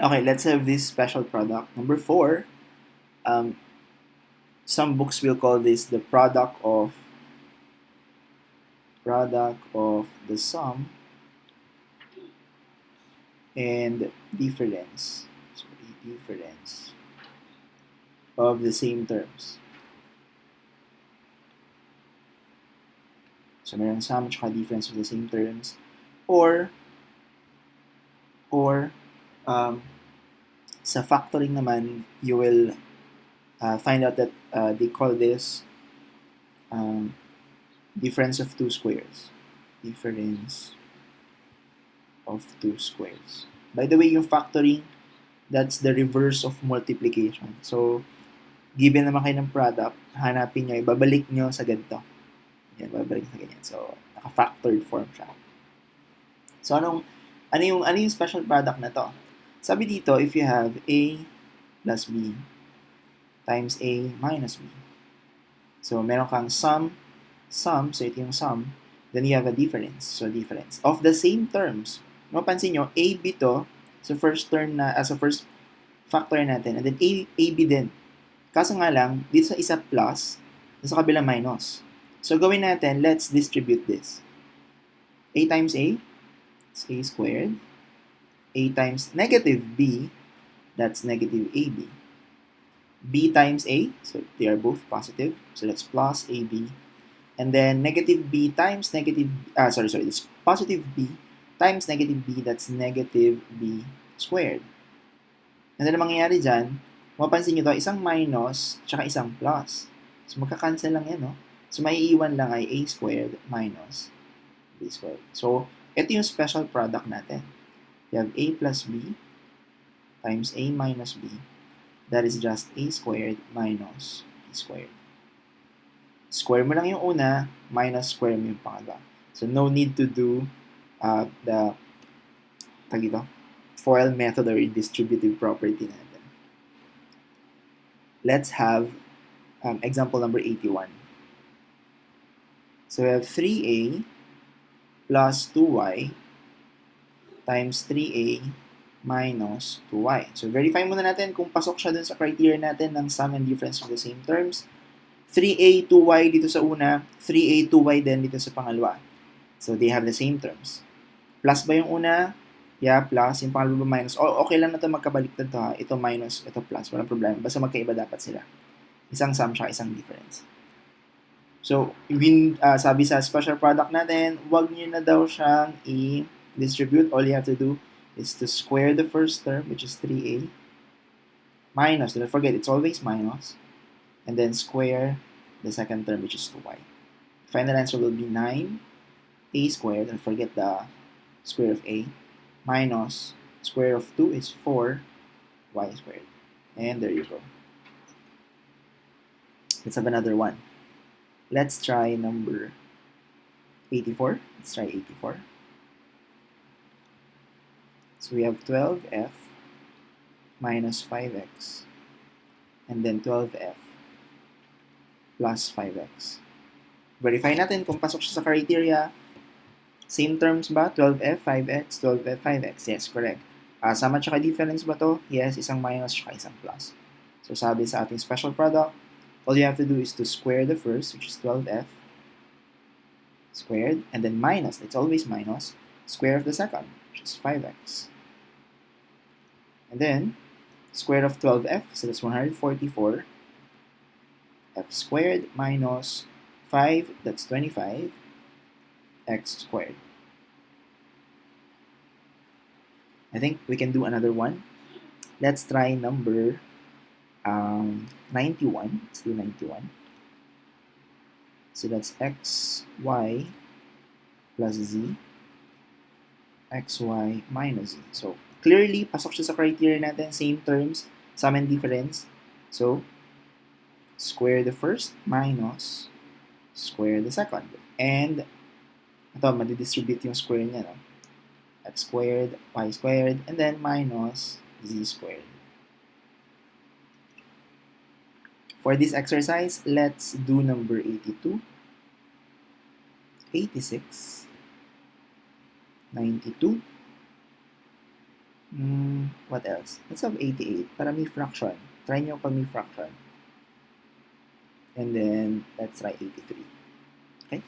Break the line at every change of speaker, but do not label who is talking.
Okay, let's have this special product. Number 4, um, some books will call this the product of the sum and difference. So the difference of the same terms. So merong sum at difference of the same terms. Or sa factoring naman, you will find out that they call this um, difference of two squares. Difference of two squares. By the way, yung factoring, that's the reverse of multiplication. So, given naman kayo ng product, hanapin nyo, ibabalik nyo sa ganito. Yan, babalik sa ganyan. So, naka-factored form siya. So, ano yung special product na to? Sabi dito, if you have A plus B times A minus B. So, meron kang sum, so ito yung sum. Then you have a difference. So, difference. Of the same terms. Mapansin nyo, AB to, sa first term na, as a first factor natin. And then AB din. Kaso nga lang, dito sa isa plus, sa kabila minus. So, gawin natin, let's distribute this. A times A, it's A squared. A times negative B, that's negative AB. B times A, so they are both positive. So, that's plus AB. And then, negative B times negative, it's positive B times negative B, that's negative B squared. And then, ang mangyayari dyan, mapansin nyo to, isang minus, tsaka isang plus. So, magka-cancel lang yan, no? So, maiiwan lang ay A squared minus B squared. So, ito yung special product natin. You have A plus B times A minus B. That is just A squared minus B squared. Square mo lang yung una, minus square mo yung pangalawa. So, no need to do the FOIL method or distributive property natin. Let's have example number 81. So, we have 3A plus 2Y times 3A minus 2Y. So, verify muna natin kung pasok siya dun sa criteria natin ng sum and difference of the same terms. 3A, 2Y dito sa una, 3A, 2Y din dito sa pangalawa. So, they have the same terms. Plus ba yung una? Yeah, plus. Yung pangalawa minus. Okay lang na ito magkabaliktad to ha. Ito minus, ito plus. Walang problema. Basta magkaiba dapat sila. Isang sum siya, isang difference. So, sabi sa special product natin, wag nyo na daw siyang i-distribute. All you have to do is to square the first term, which is 3A, minus, don't forget, it's always minus, and then square the second term, which is 2Y. Final answer will be 9A squared, don't forget the square of A, minus square of 2 is 4Y squared. And there you go. Let's have another one. Let's try number 84. Let's try 84. So we have 12F minus 5X and then 12F plus 5X. Verify natin kung pasok siya sa criteria. Same terms ba? 12F, 5X, 12F, 5X. Yes, correct. Sama tsaka difference ba to? Yes, isang minus tsaka isang plus. So sabi sa ating special product, all you have to do is to square the first, which is 12F squared, and then minus, it's always minus, square of the second, which is 5X. And then, square of 12F, so that's 144, F squared minus 5, that's 25, X squared. I think we can do another one. Let's try number 91. Let's do 91. So that's xy plus z, xy minus z. So clearly, pasok siya sa criteria natin, same terms, sum and difference. So, square the first minus square the second. And, ito, madidistribute yung square niya, no? X squared, y squared, and then minus z squared. For this exercise, let's do number 82, 86, 92, What else? Let's have 88. Para may fraction. Try nyo pag may fraction. And then, let's try 83. Okay?